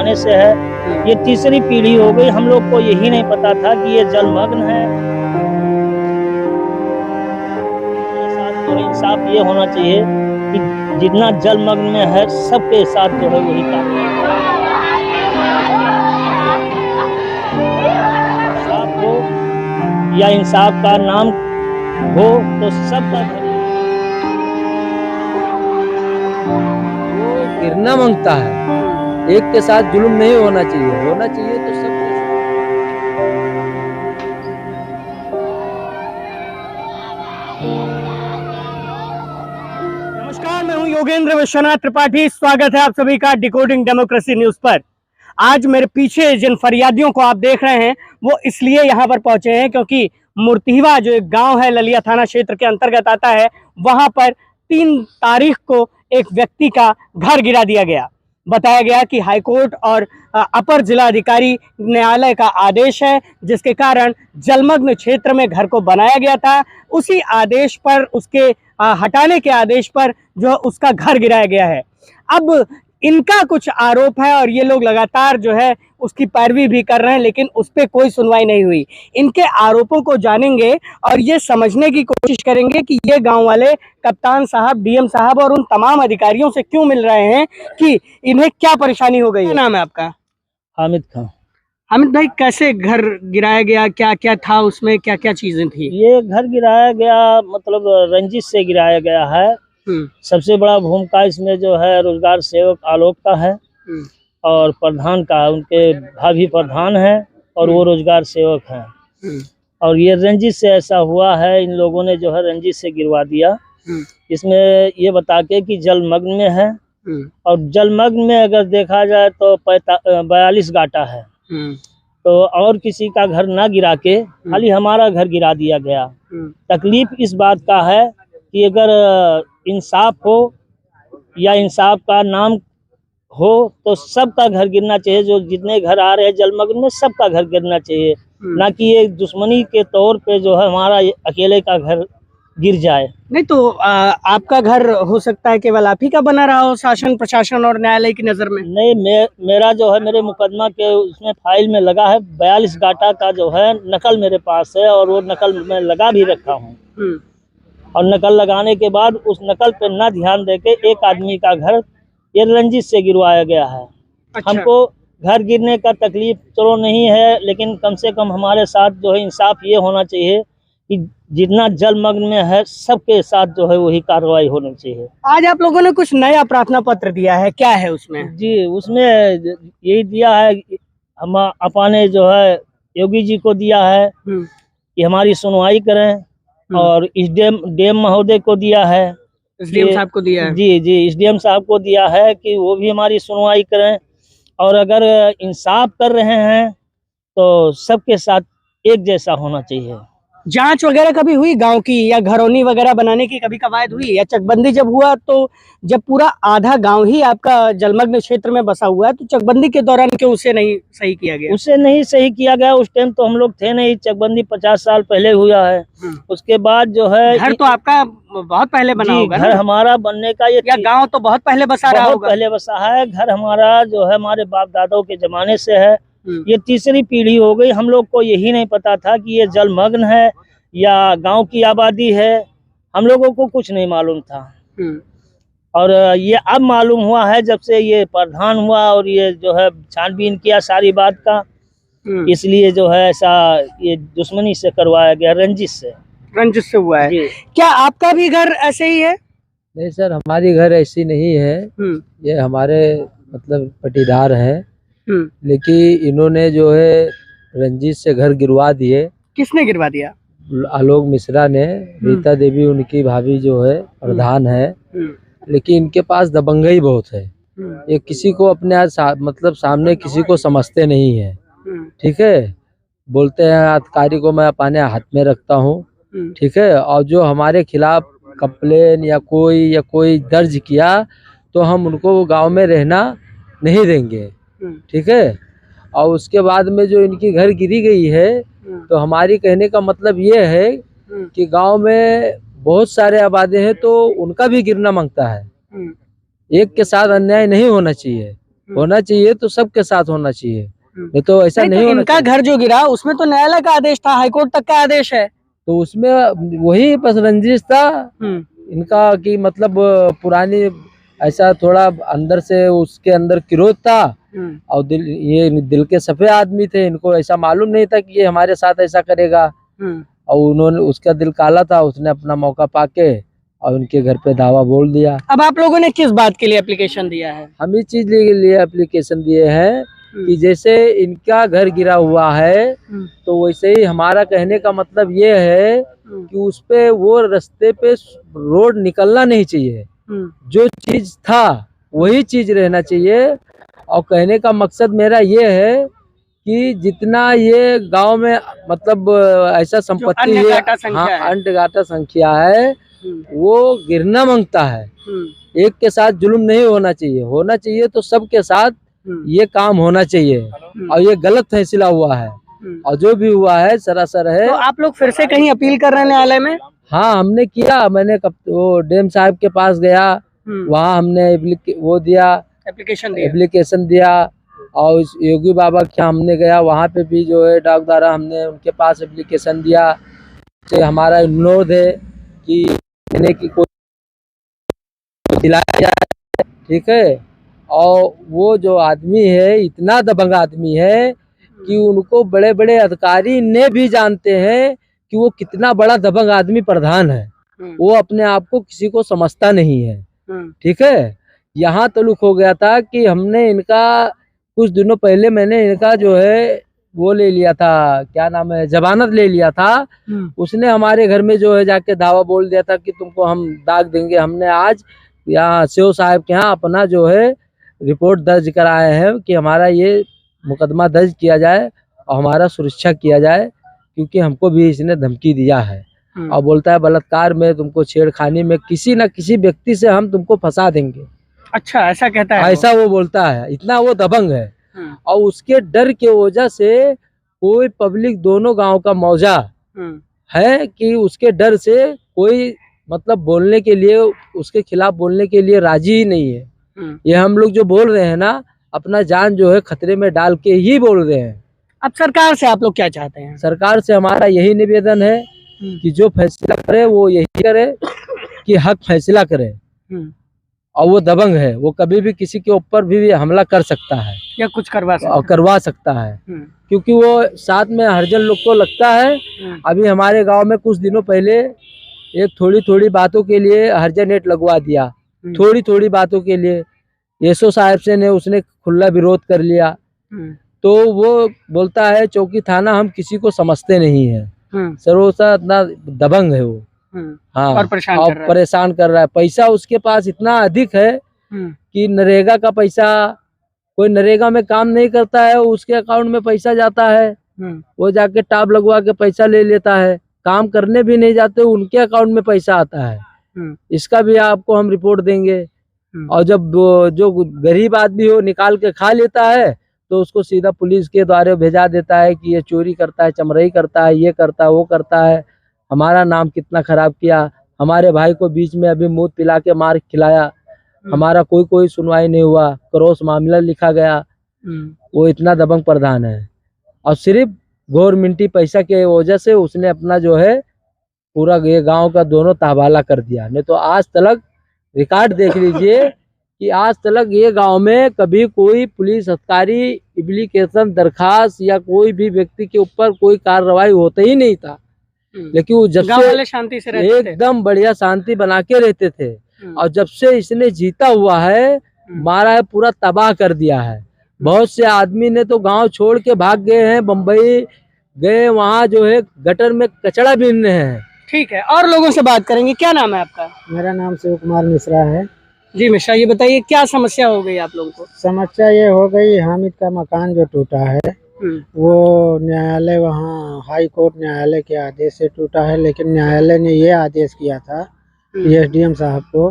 जमाने से है। ये तीसरी पीढ़ी हो गई, हम लोग को यही नहीं पता था कि ये जलमग्न है। इंसाफ ये होना चाहिए कि जितना जलमग्न में है सबके साथ जो है वही काम इंसाफ हो या इंसाफ का नाम हो तो सबका गिरना मांगता है। एक के साथ जुल्म नहीं होना चाहिए, होना चाहिए तो सब। नमस्कार, मैं हूं योगेंद्र विश्वनाथ त्रिपाठी। स्वागत है आप सभी का डिकोडिंग डेमोक्रेसी न्यूज पर। आज मेरे पीछे जिन फरियादियों को आप देख रहे हैं वो इसलिए यहां पर पहुंचे हैं क्योंकि मुर्तिहवा जो एक गांव है ललिया थाना क्षेत्र के अंतर्गत आता है, वहां पर 3 तारीख को एक व्यक्ति का घर गिरा दिया गया। बताया गया कि हाईकोर्ट और अपर जिला अधिकारी न्यायालय का आदेश है जिसके कारण जलमग्न क्षेत्र में घर को बनाया गया था। उसी आदेश पर, उसके हटाने के आदेश पर जो उसका घर गिराया गया है। अब इनका कुछ आरोप है और ये लोग लगातार जो है उसकी पैरवी भी कर रहे हैं, लेकिन उस पर कोई सुनवाई नहीं हुई। इनके आरोपों को जानेंगे और ये समझने की कोशिश करेंगे कि ये गांव वाले कप्तान साहब, डीएम साहब और उन तमाम अधिकारियों से क्यों मिल रहे हैं, कि इन्हें क्या परेशानी हो गई है। क्या नाम है आपका? हामिद खान। हामिद भाई, कैसे घर गिराया गया, क्या क्या था उसमें, क्या क्या चीजें थी? ये घर गिराया गया मतलब रंजिश से गिराया गया है। सबसे बड़ा भूमिका इसमें जो है रोजगार सेवक आलोक का है और प्रधान का, उनके भाभी प्रधान है और वो रोजगार सेवक हैं। और ये रंजिश से ऐसा हुआ है, इन लोगों ने जो है रंजिश से गिरवा दिया। इसमें ये बता के कि जलमग्न में है और जलमग्न में अगर देखा जाए तो 42 गाटा है। तो और किसी का घर ना गिरा के खाली हमारा घर गिरा दिया गया। तकलीफ इस बात का है कि अगर इंसाफ हो या इंसाफ का नाम हो तो सबका घर गिरना चाहिए। जो जितने घर आ रहे हैं जलमग्न में सबका घर गिरना चाहिए, ना कि ये दुश्मनी के तौर पे जो है हमारा अकेले का घर गिर जाए। नहीं तो आपका घर हो सकता है केवल आप ही का बना रहा हो शासन प्रशासन और न्यायालय की नजर में। नहीं, मेरा जो है मेरे मुकदमा के उसमें फाइल में लगा है 42 गाटा का जो है नकल मेरे पास है और वो नकल मैं लगा भी रखा हूँ। और नकल लगाने के बाद उस नकल पे ना ध्यान देके एक आदमी का घर ये रंजिश से गिरवाया गया है। अच्छा। हमको घर गिरने का तकलीफ चलो नहीं है, लेकिन कम से कम हमारे साथ जो है इंसाफ ये होना चाहिए कि जितना जलमग्न में है सबके साथ जो है वही कार्रवाई होनी चाहिए। आज आप लोगों ने कुछ नया प्रार्थना पत्र दिया है, क्या है उसमें? जी, उसमें यही दिया है, हम अपने जो है योगी जी को दिया है कि हमारी सुनवाई करें और इस डीएम महोदय को दिया है, डीएम साहब को दिया है। जी इस डीएम साहब को दिया है कि वो भी हमारी सुनवाई करें और अगर इंसाफ कर रहे हैं तो सबके साथ एक जैसा होना चाहिए। जांच वगैरह कभी हुई गांव की, या घरौनी वगैरह बनाने की कभी कवायद हुई? या चकबंदी जब हुआ तो जब पूरा आधा गांव ही आपका जलमग्न क्षेत्र में बसा हुआ है तो चकबंदी के दौरान क्यों उसे नहीं सही किया गया? उसे नहीं सही किया गया, उस टाइम तो हम लोग थे नहीं। चकबंदी 50 साल पहले हुआ है। उसके बाद जो है घर तो आपका बहुत पहले बना होगा घर हमारा बनने का ये गाँव तो बहुत पहले बसा रहा होगा। पहले बसा है। घर हमारा जो है हमारे बाप दादों के जमाने से है। ये तीसरी पीढ़ी हो गई, हम लोग को यही नहीं पता था कि ये जलमग्न है या गांव की आबादी है। हम लोगों को कुछ नहीं मालूम था और ये अब मालूम हुआ है जब से ये प्रधान हुआ और ये जो है छानबीन किया सारी बात का, इसलिए जो है ऐसा ये दुश्मनी से करवाया गया, रंजिश से हुआ है। क्या आपका भी घर ऐसे ही है? नहीं सर, हमारी घर ऐसी नहीं है। ये हमारे मतलब पटीदार है, लेकिन इन्होंने जो है रंजिश से घर गिरवा दिए। किसने गिरवा दिया? आलोक मिश्रा ने। रीता देवी उनकी भाभी जो है प्रधान है, लेकिन इनके पास दबंगई बहुत है। ये किसी को अपने मतलब सामने किसी को समझते नहीं है। ठीक है, बोलते हैं अधिकारी को मैं अपने हाथ में रखता हूँ। ठीक है, और जो हमारे खिलाफ कंप्लेन या कोई दर्ज किया तो हम उनको गांव में रहना नहीं देंगे। ठीक है, और उसके बाद में जो इनकी घर गिरी गई है तो हमारी कहने का मतलब ये है कि गांव में बहुत सारे आबादी हैं तो उनका भी गिरना मांगता है। एक के साथ अन्याय नहीं होना चाहिए, होना चाहिए तो सबके साथ होना चाहिए, नहीं तो ऐसा नहीं तो होना इनका घर जो गिरा उसमें तो न्यायालय का आदेश था, हाईकोर्ट तक का आदेश है। तो उसमें वही बस रंजिश था इनका कि मतलब पुरानी ऐसा थोड़ा अंदर से उसके अंदर क्रोध था और ये दिल के सफे आदमी थे, इनको ऐसा मालूम नहीं था कि ये हमारे साथ ऐसा करेगा और उन्होंने उसका दिल काला था, उसने अपना मौका पाके और उनके घर पे धावा बोल दिया। अब आप लोगों ने किस बात के लिए एप्लीकेशन दिया है? हम इस चीज के लिए एप्लीकेशन दिए हैं कि जैसे इनका घर गिरा हुआ है तो वैसे ही हमारा कहने का मतलब ये है कि उस पे वो रास्ते पे रोड निकलना नहीं चाहिए, जो चीज था वही चीज रहना चाहिए। और कहने का मकसद मेरा ये है कि जितना ये गांव में मतलब ऐसा संपत्ति है, हाँ अंटगाटा संख्या है, वो गिरना मांगता है। एक के साथ जुल्म नहीं होना चाहिए, होना चाहिए तो सबके साथ ये काम होना चाहिए। और ये गलत फैसला हुआ है और जो भी हुआ है सरासर है। तो आप लोग फिर से कहीं अपील कर रहे हैं न्यायालय में? हाँ हमने किया, मैंने वो डीएम साहब के पास गया, वहाँ हमने वो दिया एप्लीकेशन दिया और योगी बाबा के हमने गया, वहाँ पे भी जो है डाक द्वारा हमने उनके पास एप्लीकेशन दिया। तो हमारा अनुरोध है कि देने की कोई दिलाया जाए, ठीक है। और वो जो आदमी है इतना दबंग आदमी है कि उनको बड़े बड़े अधिकारी ने भी जानते हैं कि वो कितना बड़ा दबंग आदमी प्रधान है। वो अपने आप को किसी को समझता नहीं है, ठीक है। यहाँ तलुक हो गया था कि हमने इनका कुछ दिनों पहले मैंने इनका जो है वो ले लिया था, क्या नाम है, जमानत ले लिया था। उसने हमारे घर में जो है जाके दावा बोल दिया था कि तुमको हम दाग देंगे। हमने आज यहाँ सीओ साहब के यहाँ अपना जो है रिपोर्ट दर्ज कराए हैं कि हमारा ये मुकदमा दर्ज किया जाए और हमारा सुरक्षा किया जाए, क्योंकि हमको भी इसने धमकी दिया है और बोलता है बलात्कार में, तुमको छेड़खानी में, किसी न किसी व्यक्ति से हम तुमको फंसा देंगे। अच्छा, ऐसा कहता है? ऐसा वो बोलता है, इतना वो दबंग है। और उसके डर के वजह से कोई पब्लिक दोनों गांव का मौजा है कि उसके डर से कोई मतलब बोलने के लिए, उसके खिलाफ बोलने के लिए राजी ही नहीं है। ये हम लोग जो बोल रहे हैं ना, अपना जान जो है खतरे में डाल के ही बोल रहे हैं। अब सरकार से आप लोग क्या चाहते हैं? सरकार से हमारा यही निवेदन है कि जो फैसला करे वो यही करे कि हक फैसला करे। और वो दबंग है, वो कभी भी किसी के ऊपर भी हमला कर सकता है या कुछ करवा सकता है क्योंकि वो साथ में हरिजन लोग को लगता है। अभी हमारे गांव में कुछ दिनों पहले एक थोड़ी थोड़ी बातों के लिए हरिजन नेट लगवा दिया, थोड़ी थोड़ी बातों के लिए एसओ साहब से ने उसने खुला विरोध कर लिया। तो वो बोलता है चौकी थाना हम किसी को समझते नहीं है, सरोसा इतना दबंग है वो। हाँ, और परेशान कर रहा है। पैसा उसके पास इतना अधिक है कि नरेगा का पैसा, कोई नरेगा में काम नहीं करता है उसके अकाउंट में पैसा जाता है, वो जाके टाप लगवा के पैसा ले लेता है। काम करने भी नहीं जाते, उनके अकाउंट में पैसा आता है। इसका भी आपको हम रिपोर्ट देंगे। और जब जो गरीब आदमी हो निकाल के खा लेता है तो उसको सीधा पुलिस के द्वारा भेजा देता है कि ये चोरी करता है, चमरई करता है, ये करता है, वो करता है। हमारा नाम कितना खराब किया, हमारे भाई को बीच में अभी मूत पिला के मार खिलाया, हमारा कोई सुनवाई नहीं हुआ, क्रॉस मामला लिखा गया। वो इतना दबंग प्रधान है और सिर्फ गवर्नमेंटी पैसा के वजह से उसने अपना जो है पूरा ये गांव का दोनों तहबाला कर दिया। नहीं तो आज तक रिकॉर्ड देख लीजिए कि आज तक ये गांव में कभी कोई पुलिस अधिकारी एप्लीकेशन दरखास्त या कोई भी व्यक्ति के ऊपर कोई कार्रवाई होता ही नहीं था। लेकिन वो जब से शांति से रहते थे, एकदम बढ़िया शांति बना के रहते थे। और जब से इसने जीता हुआ है, मारा है, पूरा तबाह कर दिया है। बहुत से आदमी ने तो गांव छोड़ के भाग गए हैं, बम्बई गए, वहाँ जो है गटर में कचड़ा बीन रहे हैं। ठीक है, और लोगों से बात करेंगे। क्या नाम है आपका? मेरा नाम शिव कुमार मिश्रा है। जी मिश्रा, ये बताइए क्या समस्या हो गई आप लोगों को? समस्या ये हो गई, हामिद का मकान जो टूटा है वो न्यायालय, वहाँ हाई कोर्ट न्यायालय के आदेश से टूटा है। लेकिन न्यायालय ने ये आदेश किया था एसडीएम साहब को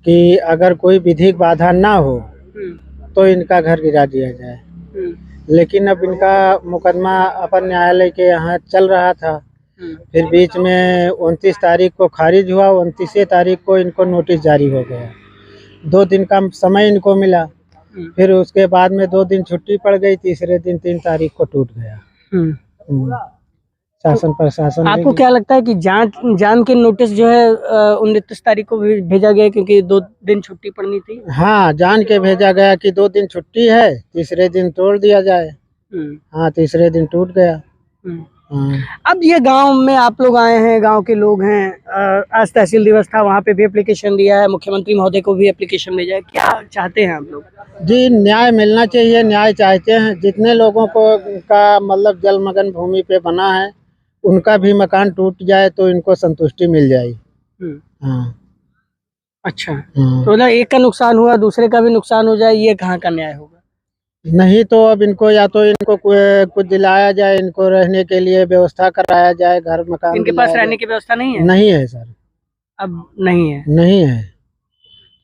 कि अगर कोई विधिक बाधा ना हो तो इनका घर गिरा दिया जाए। लेकिन अब इनका मुकदमा अपन न्यायालय के यहाँ चल रहा था, फिर बीच में 29 तारीख को खारिज हुआ। 29 तारीख को इनको नोटिस जारी हो गया, 2 दिन का समय इनको मिला। फिर उसके बाद में 2 दिन छुट्टी पड़ गई, तीसरे दिन 3 तारीख को टूट गया। शासन प्रशासन आपको क्या लगता है कि जान के नोटिस जो है 29 तारीख को भेजा गया क्योंकि 2 दिन छुट्टी पड़नी थी? हाँ, जान के भेजा गया कि 2 दिन छुट्टी है, तीसरे दिन तोड़ दिया जाए। हाँ, तीसरे दिन टूट गया। हाँ। अब ये गांव में आप लोग आए हैं, गांव के लोग हैं, आज तहसील दिवस था, वहाँ पे भी एप्लीकेशन दिया है, मुख्यमंत्री महोदय को भी एप्लीकेशन भेजा है, क्या चाहते हैं आप लोग? जी, न्याय मिलना चाहिए, न्याय चाहते हैं। जितने लोगों को का मतलब जलमग्न भूमि पे बना है, उनका भी मकान टूट जाए तो इनको संतुष्टि मिल जाएगी। हाँ। अच्छा, हाँ। तो ना एक का नुकसान हुआ, दूसरे का भी नुकसान हो जाए, ये कहाँ का न्याय होगा? नहीं तो अब इनको या तो इनको कुछ दिलाया जाए, इनको रहने के लिए व्यवस्था कराया जाए, घर मकान। इनके पास रहने की व्यवस्था नहीं है? नहीं है सर, अब नहीं है। नहीं है।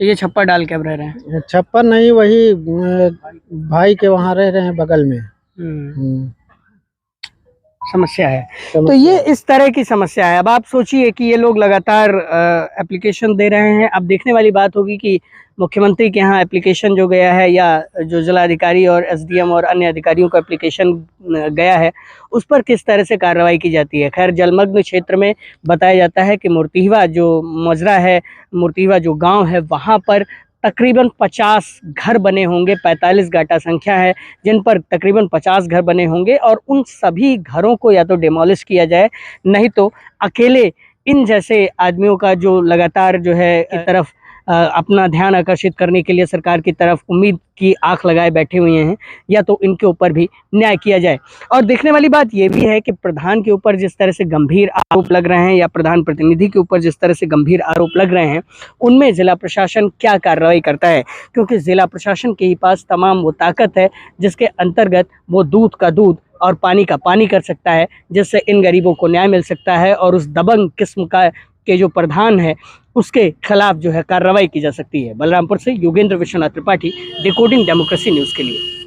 तो ये छप्पर डाल के अब रह रहे हैं? छप्पर नहीं, वही भाई के वहाँ रह रहे हैं बगल में। समस्या है। तो ये इस तरह की समस्या है। अब आप सोचिए कि ये लोग लगातार एप्लीकेशन दे रहे हैं। अब देखने वाली बात होगी कि मुख्यमंत्री के यहाँ एप्लीकेशन जो गया है या जो जिलाधिकारी और एसडीएम और अन्य अधिकारियों का एप्लीकेशन गया है उस पर किस तरह से कार्रवाई की जाती है। खैर, जलमग्न क्षेत्र में बताया जाता है कि मुर्तिहवा जो मजरा है, मुर्तिहवा जो गाँव है, वहाँ पर तकरीबन 50 घर बने होंगे। 45 गाटा संख्या है जिन पर तकरीबन 50 घर बने होंगे और उन सभी घरों को या तो डिमोलिश किया जाए, नहीं तो अकेले इन जैसे आदमियों का जो लगातार जो है इस तरफ अपना ध्यान आकर्षित करने के लिए सरकार की तरफ उम्मीद की आंख लगाए बैठे हुए हैं, या तो इनके ऊपर भी न्याय किया जाए। और देखने वाली बात यह भी है कि प्रधान के ऊपर जिस तरह से गंभीर आरोप लग रहे हैं या प्रधान प्रतिनिधि के ऊपर जिस तरह से गंभीर आरोप लग रहे हैं, उनमें जिला प्रशासन क्या कार्रवाई करता है, क्योंकि जिला प्रशासन के ही पास तमाम वो ताकत है जिसके अंतर्गत वो दूध का दूध और पानी का पानी कर सकता है, जिससे इन गरीबों को न्याय मिल सकता है और उस दबंग किस्म का के जो प्रधान है उसके खिलाफ जो है कार्रवाई की जा सकती है। बलरामपुर से Yogendra Vishwanath Tripathi, decoding democracy news के लिए।